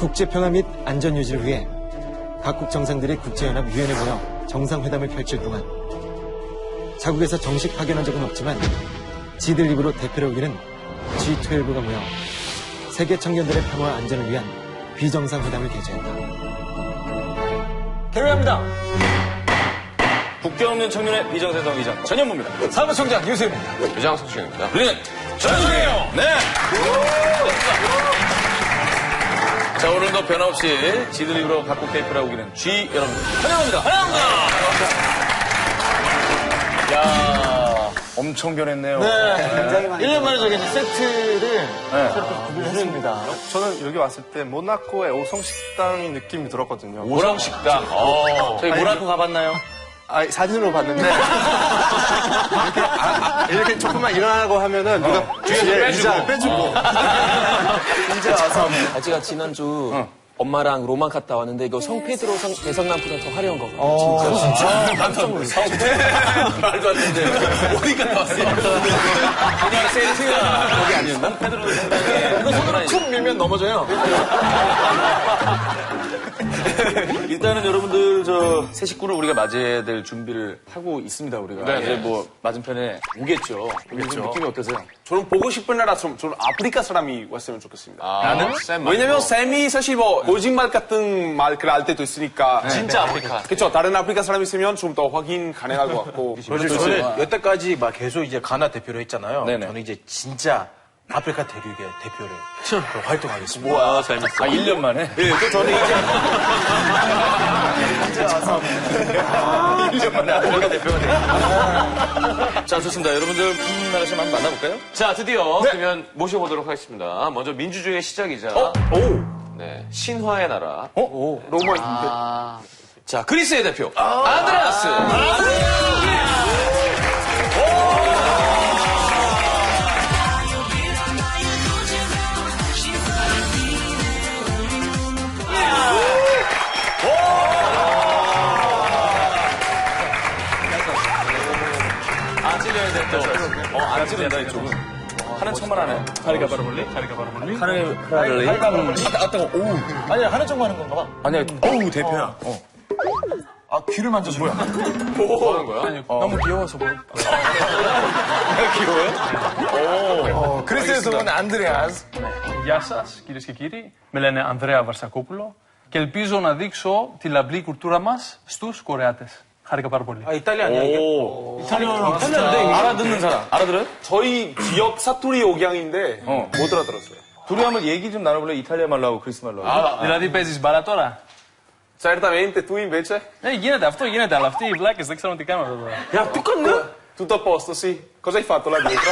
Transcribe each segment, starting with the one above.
국제평화 및 안전 유지를 위해 각국 정상들이 국제연합 유엔에 모여 정상회담을 펼칠 동안 자국에서 정식 파견한 적은 없지만 지들 입으로 대표를 우기는 G12가 모여 세계 청년들의 평화와 안전을 위한 비정상회담을 개최했다. 개회합니다. 국경 없는 청년의 비정상회담 의장 전현무입니다. 사무총장 유세입니다. 의장 석수영입니다. 우리는 전현무예요. 네. 자, 오늘도 변함없이 지들 입으로 각국 대표를 우기는 G 여러분 환영합니다. 환영합니다. 야, 엄청 변했네요. 네, 굉장히 많이. 1년 만에 저기 세트를 새롭게 구비를 했습니다. 저는 여기 왔을 때 모나코의 오성식당 느낌이 들었거든요. 오성식당. 저희 모나코 가봤나요? 사진으로 봤는데 이렇게 조금만 일어나고 하면은 누가 뒤에 의자를 빼주고 이제 와서 제가 지난주 엄마랑 로마 갔다 왔는데 이거 성페드로 대성남보다 더 화려한 거. 진짜? 깜짝 놀랐어. 말도 안 되는데. 어디 갔다 왔어? 그냥 센트가 거기 아니었나? 페드로 성당에. 이거 손으로 툭 밀면 넘어져요. 일단은 여러분들 새 식구를 우리가 맞이해야 될 준비를 하고 있습니다, 우리가. 네. 이제 뭐 맞은편에 오겠죠. 느낌이 어떠세요? 저는 보고 싶은 나라처럼 저는 아프리카 사람이 왔으면 좋겠습니다. 나는? 왜냐면 쌤이 사실 뭐 거짓말 같은 말을 할 때도 있으니까 진짜 아프리카. 그렇죠. 다른 아프리카 사람이 있으면 좀 더 확인 가능할 것 같고. 그렇죠. 저는 여태까지 막 계속 이제 가나 대표를 했잖아요. 네네. 저는 이제 진짜 아프리카 대륙의 대표를 활동하겠습니다. 우와, 재밌어. 1년 만에? 네, 또 저는 이제 1년 만에 아프리카 대표가 되겠습니다. 자, 좋습니다. 여러분들 나라에서 한번 만나볼까요? 자, 드디어 그러면 모셔보도록 하겠습니다. 먼저 민주주의의 시작이자 네, 신화의 나라. 로마 자, 그리스의 대표 안드레아스. 안 찌른다, 이쪽은. 하는 척만 하네. 다리가 바로 멀리? 다리가 바로 멀리? 하늘이. 아따가, 오우. 아니야, 하는 척만 하는 건가 봐. 아니야, 오우, 대표야. 아, 귀를 만져서 뭐야? 뭐 하는 거야? 너무 귀여워서 뭐. 그리스에서 온 안드레아스. Γεια σας, κυρίες και κύριοι. Με λένε Ανδρέα Βαρσακόπουλο και ελπίζω να δείξω τη λαμπρή κουλτούρα μας στους Κορεάτες. Χάρηκα πάρα πολύ. 이탈리아 아니야 이게? 이탈리아인데 알아듣는 사람. 알아들어요? 저희 지역 사투리 억양인데 못 알아들었어요. 둘이 한번 얘기 좀 나눠볼래? 이탈리아 말로 하고 그리스 말로 하고. Δηλαδή παίζεις μπάλα τώρα. Certamente tu invece? Γίνεται αυτό, γίνεται, αλλά αυτοί οι βλάκες δεν ξέρουν τι κάνουν αυτό τώρα. 야, 똑같네? Tutto a posto, sì. Cosa hai fatto là dietro?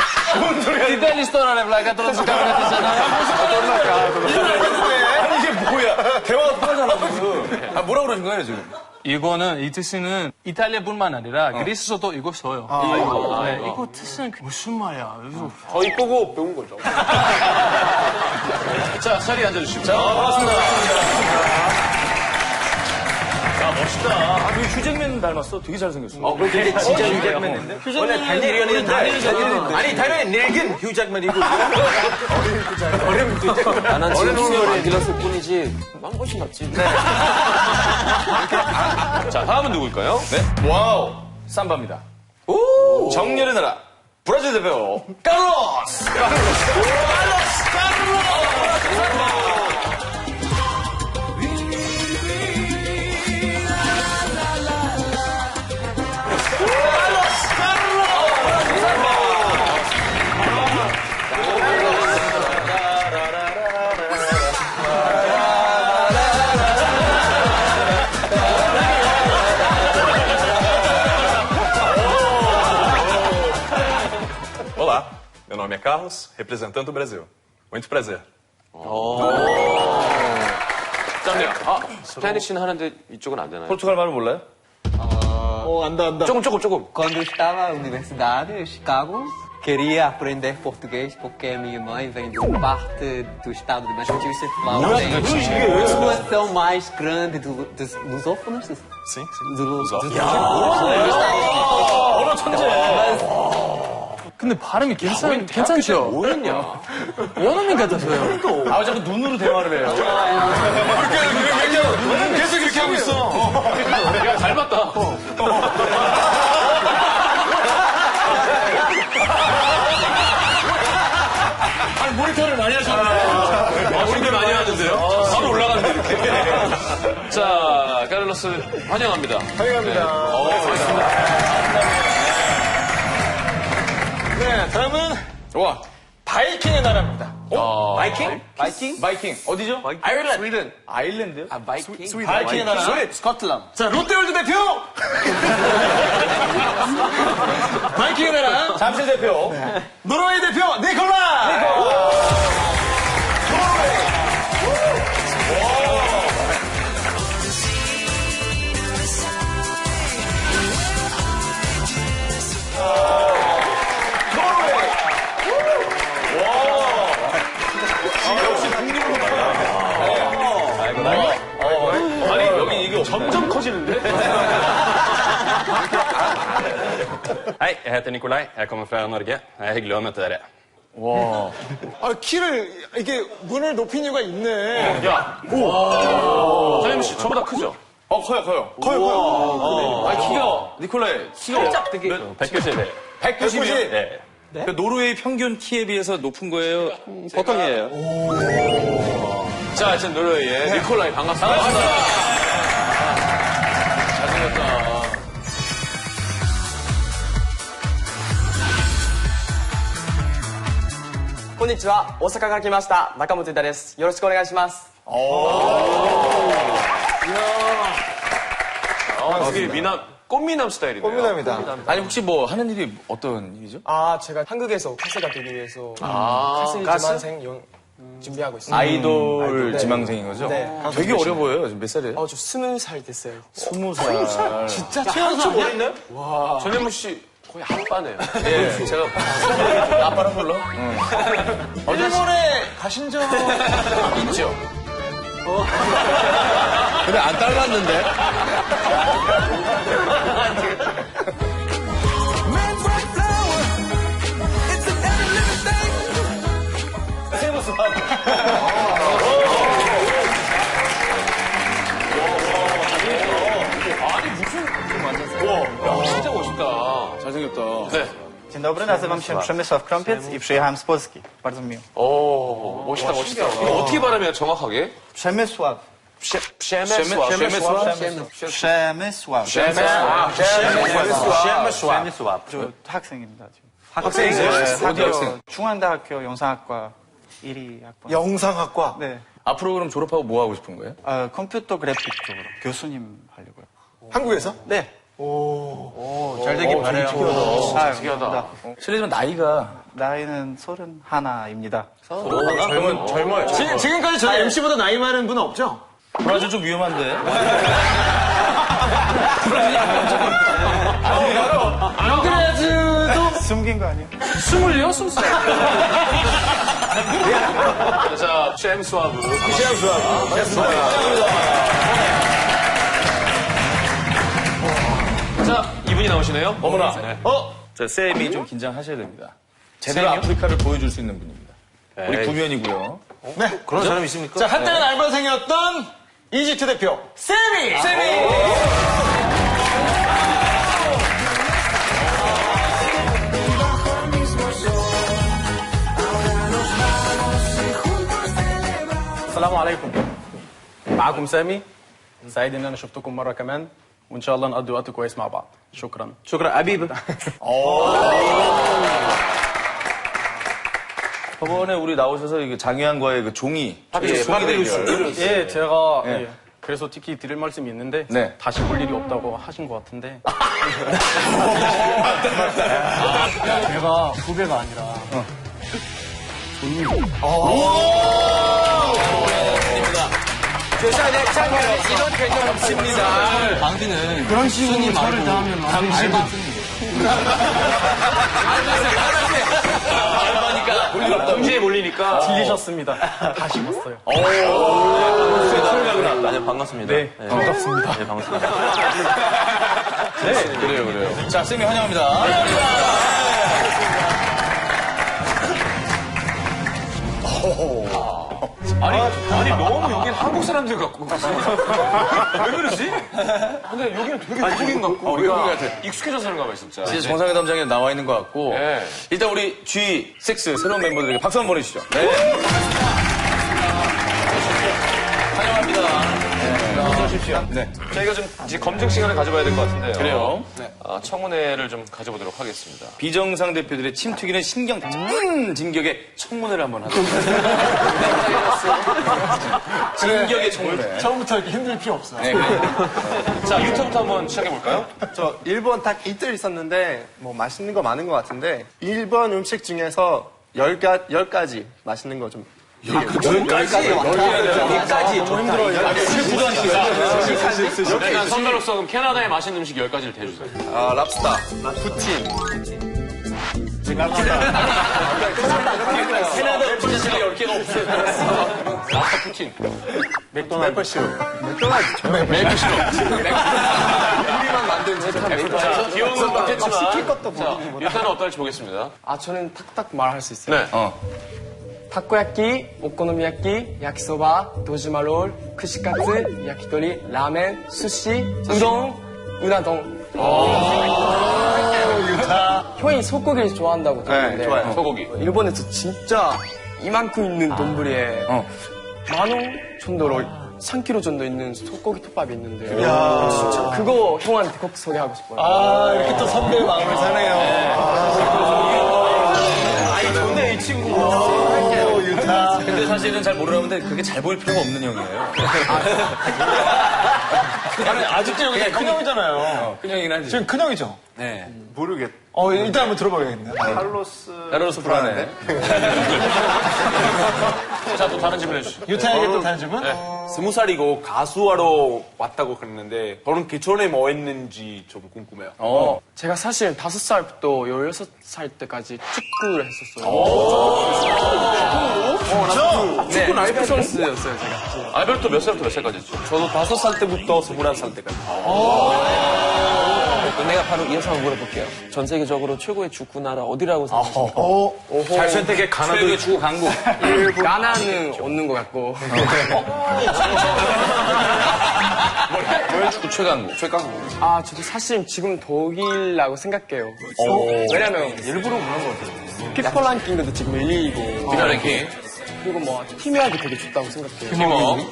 Τι θέλεις τώρα ρε βλάκα, τώρα τους κάνουν έτσι σαν 아니, 이게 뭐야? 대화가 통하잖아, 무슨. 아, 뭐라 그러신 거예요, 지금? 이거는 이 뜻은 이탈리아뿐만 아니라 그리스어도 이거 써요. 이거 뜻은 무슨 말이야? 더 이쁘고 배운 거죠. 자, 자리에 앉아주시고. 자, 반갑습니다. 야, 멋있다. 아, 그 휴잭맨 닮았어. 되게 잘생겼어. 그게 진짜 휴잭맨인데? 원래 달리리언인데 아니 당연히 늙은 휴잭맨이고 어린 휴잭맨. 나는 지금 시절에 들었을 뿐이지 난 훨씬 낫지. 자, 다음은 누구일까요? 네. 와우. 삼바입니다. 오! 정렬의 나라. 브라질 대표. 카를로스! Olá, meu nome é Carlos, representando o Brasil. Muito prazer. 짱님, 스페니쉬는 하는데 이쪽은 안 되나요? 포르투갈 말은 몰라요? 안다. 조금. Quando eu estava na universidade, em Chicago, queria aprender português porque minha mãe vem de uma parte do estado de Massachusetts, lá onde tem a população mais grande dos lusófonos. Sim, sim. Dos 언어 천재. 근데 발음이 괜찮죠? 뭐였냐? 원어민 같아서요. 아, 자꾸 눈으로 대화를 해요. 계속 이렇게 하고 있어. 야, 잘 봤다. 아니, 모니터를 많이 하셨네. 모니터 많이 하는데요? 바로 올라가는데, 이렇게. 자, 카를로스 환영합니다. 환영합니다. 네, 다음은 와. 바이킹의 나라입니다. 바이킹? 바이킹. 어디죠? 아일랜드. 스위든. 아일랜드요? 아, 바이킹? 바이킹의 나라. 스코틀랜드. 자, 롯데월드 대표! 바이킹의 나라. 잠실 대표. 노르웨이 대표, 니콜라! 아니, 여기 이게 점점 커지는데? Hej, jag heter Nikolaj. Jag kommer från Norge. Jag är hygglig att möta er. 아, 키를, 이게 문을 높인 이유가 있네. 야, 사장님 씨, 저보다 크죠? 커요. 아, 키가, 니콜라의 키가 살짝 되게. 190. 190. 네. 그 노르웨이 평균 키에 비해서 높은 거예요? 보통이에요. 자, 지금 노르웨이의 니콜라이 반갑습니다. 잘생겼다. こんにちは、大阪から来ました中本裕太です。よろしくお願いします。 되게 미남, 꽃미남 스타일이네요. 꽃미남이다. 아니, 혹시 뭐 하는 일이 어떤 일이죠? 아, 제가 한국에서 가수가 되기 위해서 가수 지망생 준비하고 있습니다. 아이돌 지망생인 거죠? 네. 되게 어려 보여요. 지금 몇 살이에요? 저 20살 됐어요. 20살. 진짜 최연소 어린데? 전현무 씨 거의 아빠네요. 예. 제가 아빠랑 불러? 일본에 가신 적 있죠. 근데 안 닮았는데? 진짜 멋있다. 잘생겼다. 네. Dzień dobry, nazywam się Przemysław Krąpiec i przyjechałem z Polski. Bardzo miło. 오, 멋있다. 이거 어떻게 발음해요, 정확하게? Przemysław. Przemysław. Przemysław. 저 학생입니다, 지금. 학생이세요? 어디 학생? 중앙대학교 영상학과 1위 학번. 영상학과. 네. 앞으로 그럼 졸업하고 뭐 하고 싶은 거예요? 컴퓨터 그래픽 쪽으로 교수님 하려고요. 한국에서? 네. 잘 되길 바래요. 특이하다. 실례지만 나이가 나이는 31입니다. 젊어요. 지금까지 저희 MC보다 나이 많은 분은 없죠? 브라질 좀 위험한데. 안드레아즈도 숨긴 거 아니에요? 26살. 자, 잼수하고. 자, 이분이 나오시네요. 어머나. 네. 자, 쌤이 좀 긴장하셔야 됩니다. 제대로 아프리카를 보여줄 수 있는 분입니다. 우리 구면이고요. 네. 그런 사람 있습니까? 자, 한때는 알바생이었던 이집트 대표, 세미! السلام عليكم. معكم سامي. سعيد ان انا شفتكم مره كمان وان شاء الله نقضي وقت كويس مع بعض. شكرا. شكرا حبيبي. 저번에 우리 나오셔서 이게 장유한과의 그 종이 대결. 예, 제가 그래서 특히 드릴 말씀이 있는데 네. 다시 볼 일이 없다고 하신 것 같은데 제가 후배가 아니라 세상에 참여는 이런 개념 없습니다. 당신은 그런 식으로 저를 다하면 당신은 알바니까 볼일 없다. 동시에 몰리니까. 틀리셨습니다. 다시 봤어요. 네, 반갑습니다. 네, 반갑습니다. 네, 반갑습니다. 네, 그래요. 자, 쌤이 환영합니다. 아니 너무 여긴 한국 사람들 같고 왜 그러지? 근데 여기는 되게 외국인 같고 외국인 우리가 같아. 익숙해져 사는가 봐요 진짜. 진짜 정상회담장에 나와 있는 것 같고. 네. 일단 우리 G6 새로운 멤버들에게 박수 한번 보내주시죠. 네. 환영합니다. 어서 오십시오. 네. 저희가 좀 이제 검증 시간을 가져봐야 될 것 같은데요. 그래요. 청문회를 좀 가져보도록 하겠습니다. 비정상 대표들의 침 튀기는 신경 진격의 청문회를 한번 하자. 진격의 청문회. 처음부터 이렇게 힘들 필요 없어. 네, 그래. 자, 유튜브부터 한번 시작해볼까요? 저 일본 딱 이틀 있었는데 뭐 맛있는 거 많은 것 같은데 일본 음식 중에서 10가지 맛있는 거 좀. 여기까지 좀 힘들어요. 일단 선배로서 그럼 캐나다의 맛있는 음식 10가지를 대주세요. 랍스타, 푸틴. 캐나다 음식 자체가 10개가 없어요. 랍스타 푸틴. 맥도날드. 우리만 만든 자, 귀여운 건 못했지만. 시킬 것도 자, 일단은 어떨지 보겠습니다. 아, 저는 탁탁 말할 수 있어요. 네. 타코야끼, 오코노미야끼, 야키소바, 도지마롤, 크시카츠, 야키토리, 라멘, 수시, 우동, 우나동. 형이 소고기를 좋아한다고 들었는데 네, 좋아요. 소고기. 일본에서 진짜 이만큼 있는 돈부리에 10,000원 정도로 3kg 정도 있는 소고기 톱밥이 있는데 진짜 그거 형한테 꼭 소개하고 싶어요. 아, 이렇게 또 선배의 마음을 사네요. 아니, 좋네, 이 친구. 근데 사실은 잘 모르는데 그게 잘 보일 필요가 없는 형이에요. 아니, 아직도 여기 큰형이잖아요. 큰형이긴 하지. 지금 큰형이죠? 네. 모르겠. 일단 한번 들어봐야겠네. 카를로스 불안해. 자, 또 다른 질문 해주시죠. 유타에게 또 다른 질문? 20살이고 가수하러 왔다고 그랬는데 저는 기존에 뭐 했는지 좀 궁금해요. 제가 사실 5살부터 16살 때까지 축구를 했었어요. 축구 알베 선수였어요, 제가. 알베르토 몇 살부터 몇 살까지 했죠? 저도 5살 때부터 21살 때까지. 내가 바로 이어서 물어볼게요. 전 세계적으로 최고의 축구 나라 어디라고 생각하십니까? 잘 선택해 가나도 축구 강국. 가나는 없는 것 같고. 축구 최강국. 아, 저도 사실 지금 독일이라고 생각해요. 왜냐면 일부러 그런 거 같아요. 피파 랭킹도 지금 1위이고. 피파 랭킹. 그리고 뭐 팀워크 되게 좋다고 생각해요. 팀워크.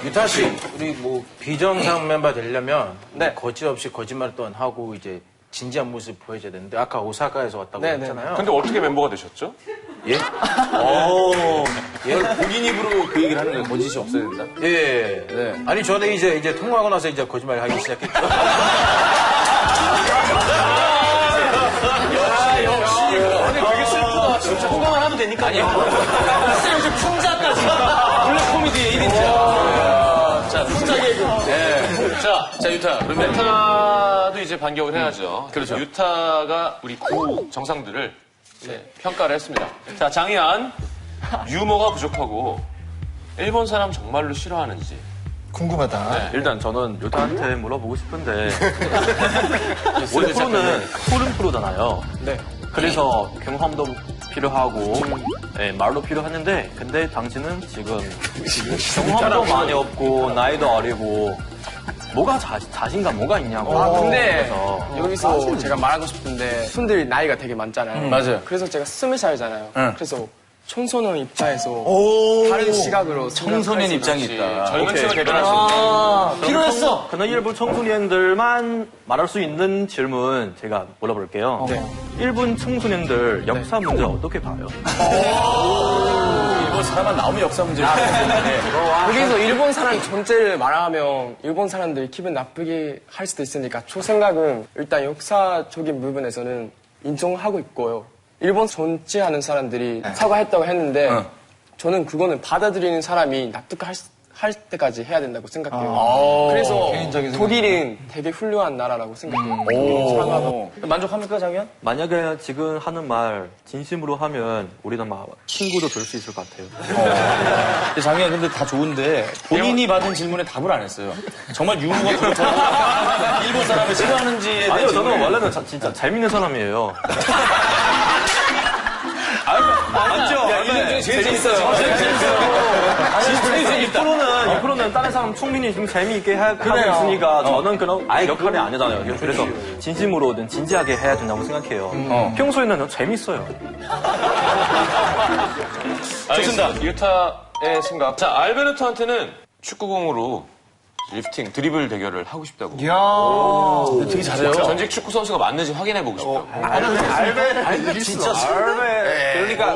유타 씨, 우리 뭐 비정상 멤버 되려면 거짓없이 거짓말 또한 하고 이제 진지한 모습 보여줘야 되는데 아까 오사카에서 왔다고 했잖아요. 근데 어떻게 멤버가 되셨죠? 예? 본인 입으로 그 얘기를 하는 거예요. 거짓이 없어야 된다. 예. 네. 아니 저는 이제 통화하고 나서 이제 거짓말 하기 시작했죠. 역시. 근데 되게 슬프다. 진짜 호감을 하면 되니까. 아니, 진짜 요즘 풍자까지. 블랙 코미디의 1인자. 자, 풍자 개그. 네. 자, 유타. 그러면 유타도 이제 반격을 해야죠. 그렇죠. 유타가 우리 구 정상들을 평가를 했습니다. 자, 장희안. 유머가 부족하고 일본 사람 정말로 싫어하는지. 궁금하다. 일단 저는 유타한테 물어보고 싶은데 원래 프로는 토론 프로잖아요. 네. 그래서 경험도 필요하고 말도 필요하는데 근데 당신은 지금 경험도 많이 없고 나이도 어리고 뭐가 자신감 뭐가 있냐고. 근데 그래서. 여기서 제가 말하고 싶은데 손들이 나이가 되게 많잖아요. 맞아요. 그래서 제가 20살이잖아요. 그래서 청소년 입장에서 다른 시각으로 청소년 입장이 있다. 젊은 층을 대변할 수 있는. 필요했어. 그는 일본 청소년들만 말할 수 있는 질문 제가 물어볼게요. 일본 청소년들 역사 문제 어떻게 봐요? 일본 사람만 나오면 역사 문제를 여기서 일본 사람 전체를 말하면 일본 사람들이 기분 나쁘게 할 수도 있으니까 저 생각은 일단 역사적인 부분에서는 인정하고 있고요. 일본 전체 하는 사람들이 사과했다고 했는데 저는 그거는 받아들이는 사람이 납득할 때까지 해야 된다고 생각해요. 그래서 독일은 되게 훌륭한 나라라고 생각해요. 사랑하고. 만족합니까, 장현? 만약에 지금 하는 말 진심으로 하면 우리는 막 친구도 될 수 있을 것 같아요. 장현 근데 다 좋은데 본인이 받은 질문에 답을 안 했어요. 정말 유머가 그렇다고 일본 사람을 싫어하는지에 대해 아니요, 저는 원래는 진짜 재밌는 사람이에요. 맞죠? 야, 이년 중에 제일 재밌어요. 이 프로는 다른 사람 충분히 좀 재미있게 하고 있으니까 저는 그런 역할이 아니잖아요. 그래서 진심으로든 진지하게 해야 된다고 생각해요. 평소에는 재밌어요. 좋습니다. 유타의 생각. 자, 알베르토한테는 축구공으로 리프팅, 드리블 대결을 하고 싶다고. 되게 잘해요. 전직 축구 선수가 맞는지 확인해보고 싶다고. 알베 진짜 그러니까